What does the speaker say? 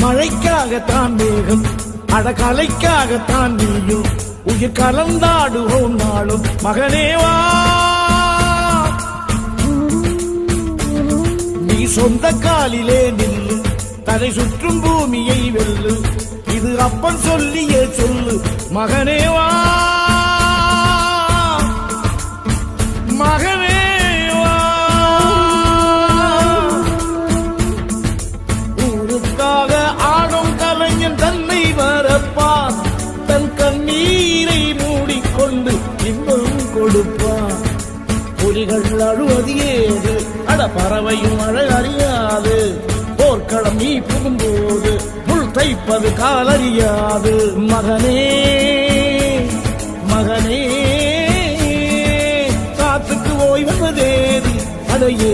மழைக்காகத்தான் மேகம் அடகலைக்காகத்தான் நீயும் உயிர் கலந்தாடுவோம் நாளும் மகனேவா. நீ சொந்த காலிலே நில்லு தலை சுற்றும் பூமியை வெல்லு இது அப்பன் சொல்லியே சொல்லு மகனேவா மகனேவா. ஊருக்காக ஆடும் கலைஞன் தன்னை வரப்பான் தன் கண்ணீரை மூடிக்கொண்டு இன்பம் கொடுப்பான். புலிகள் அழுவது ஏது அட பறவையும் அழ அறியாது போர்க்களம் நீ புகும்போது முள் தைப்பது காலறியாது மகனே மகனே காத்துக்கு ஓய்வதேதி அதையே